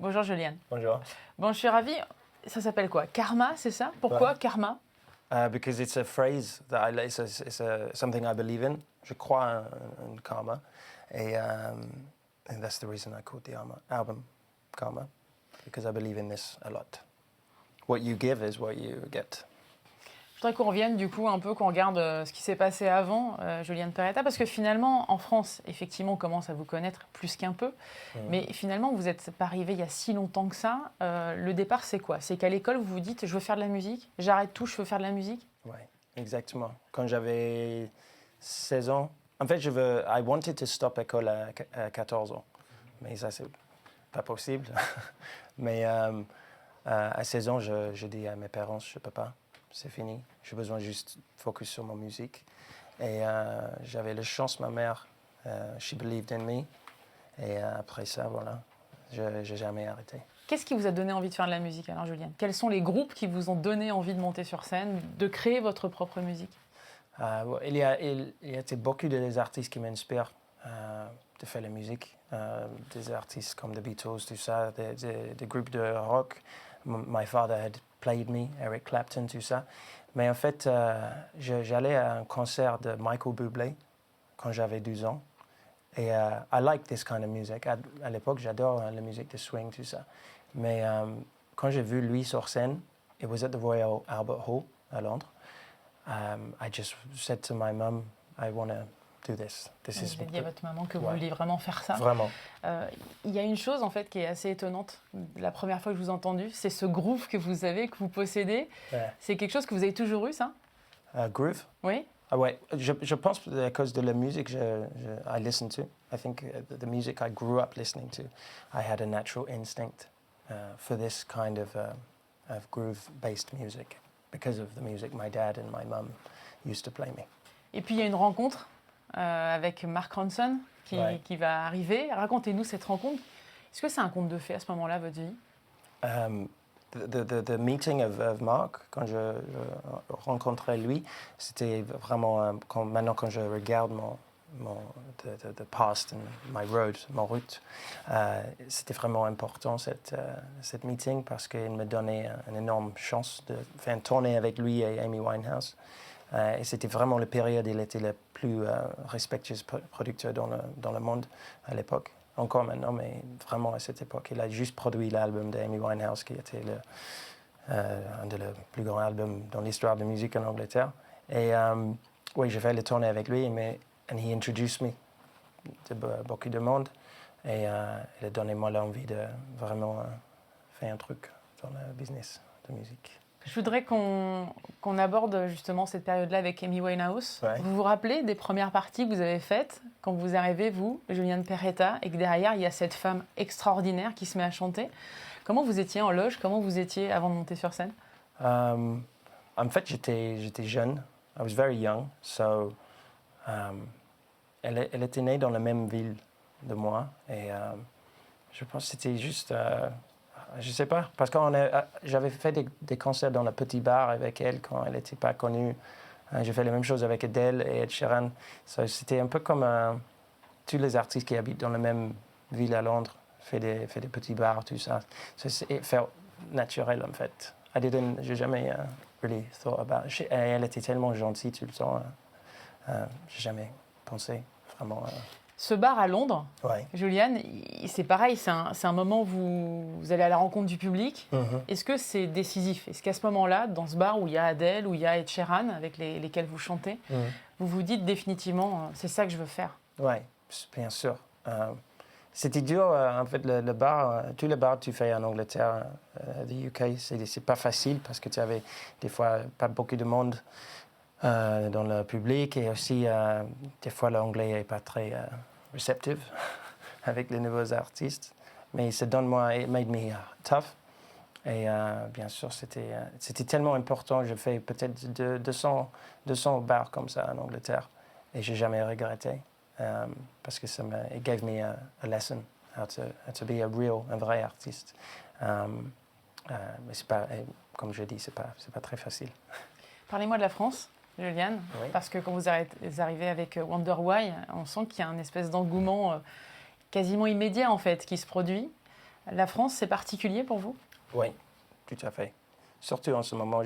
Bonjour Juliane. Bonjour. Bon, je suis ravie. Ça s'appelle quoi? Karma, c'est ça? Pourquoi Ouais. Karma? Because it's a phrase that something I believe in. Je crois en karma, and that's the reason I called the album Karma, because I believe in this a lot. What you give is what you get. Je voudrais qu'on revienne du coup un peu, qu'on regarde ce qui s'est passé avant, Juliane Perretta, parce que finalement, en France, effectivement, on commence à vous connaître plus qu'un peu, mais finalement, vous n'êtes pas arrivé il y a si longtemps que ça. Le départ, c'est quoi? C'est qu'à l'école, vous vous dites, je veux faire de la musique, j'arrête tout, je veux faire de la musique? Oui, exactement. Quand j'avais 16 ans, en fait, I wanted to stop l'école à 14 ans, mais ça, c'est pas possible. Mais à 16 ans, je dis à mes parents, je peux pas. C'est fini. J'ai besoin juste de focus sur ma musique. Et j'avais la chance, ma mère, she believed in me. Et après ça, voilà, je n'ai jamais arrêté. Qu'est-ce qui vous a donné envie de faire de la musique alors, Juliane? Quels sont les groupes qui vous ont donné envie de monter sur scène, de créer votre propre musique? Il y a beaucoup d'artistes qui m'inspirent de faire la musique. Des artistes comme The Beatles, tout ça, des groupes de rock. My father had played me, Eric Clapton, tout ça. Mais en fait, j'allais à un concert de Michael Bublé quand j'avais 12 ans. Et I like this kind of music. À l'époque, j'adore la musique de swing, tout ça. Mais quand j'ai vu lui sur scène, it was at the Royal Albert Hall à Londres. I just said to my mum, I want to do this. Vous avez dit à votre maman que vous vouliez vraiment faire ça. Vraiment. Il y a une chose en fait qui est assez étonnante. La première fois que je vous ai entendu, c'est ce groove que vous avez, que vous possédez. Yeah. C'est quelque chose que vous avez toujours eu, ça? Groove? Oui. Ah ouais, je pense à cause de la musique I listen to. I think the music I grew up listening to, I had a natural instinct for this kind of groove-based music because of the music my dad and my mum used to play me. Et puis il y a une rencontre avec Mark Ronson qui va arriver. Racontez-nous cette rencontre. Est-ce que c'est un conte de fées à ce moment-là, votre vie? The meeting of Mark, quand je rencontrais lui, c'était vraiment, maintenant quand je regarde the past and my road, mon route, c'était vraiment important cette meeting parce qu'il me donnait une énorme chance de faire une tournée avec lui et Amy Winehouse. Et c'était vraiment la période où il était le plus respectueux producteur dans le monde à l'époque. Encore maintenant, mais vraiment à cette époque. Il a juste produit l'album d'Amy Winehouse, qui était un des plus grands albums dans l'histoire de la musique en Angleterre. Et oui, j'ai fait le tournée avec lui, and he introduced me to beaucoup de monde. Et il a donné moi l'envie de vraiment faire un truc dans le business de musique. Je voudrais qu'on aborde justement cette période-là avec Amy Winehouse. Ouais. Vous vous rappelez des premières parties que vous avez faites quand vous arrivez, vous, Juliane Perretta, et que derrière, il y a cette femme extraordinaire qui se met à chanter. Comment vous étiez en loge? Comment vous étiez avant de monter sur scène? En fait, j'étais jeune. I was very young. So, elle était née dans la même ville de moi. Et je pense que c'était juste... je ne sais pas, parce que j'avais fait des concerts dans le petit bar avec elle quand elle n'était pas connue. J'ai fait la même chose avec Adele et Ed Sheeran. So, c'était un peu comme tous les artistes qui habitent dans la même ville à Londres, fait des petits bars, tout ça. It felt naturel, en fait. J'ai jamais really thought about it. Elle était tellement gentille tout le temps. J'ai jamais pensé vraiment... Ce bar à Londres, Ouais. Juliane, c'est pareil, c'est un moment où vous allez à la rencontre du public. Est-ce que c'est décisif? Est-ce qu'à ce moment-là, dans ce bar où il y a Adele, où il y a Ed Sheeran, avec lesquels vous chantez, vous vous dites définitivement, c'est ça que je veux faire? Oui, bien sûr. C'était dur, en fait, le bar, tous les bars que tu fais en Angleterre, the UK, c'est pas facile parce que tu avais des fois pas beaucoup de monde dans le public et aussi des fois l'anglais n'est pas très réceptif avec les nouveaux artistes. Mais ça it made me tough. Et bien sûr, c'était tellement important. J'ai fait peut-être 200 bars comme ça en Angleterre et j'ai jamais regretté parce que it gave me a lesson how to be un vrai artiste. Mais c'est pas, comme je dis, c'est pas très facile. Parlez-moi de la France, Juliane, Oui. parce que quand vous arrivez avec Wonder Why, on sent qu'il y a un espèce d'engouement quasiment immédiat en fait qui se produit. La France, c'est particulier pour vous? Oui, tout à fait. Surtout en ce moment,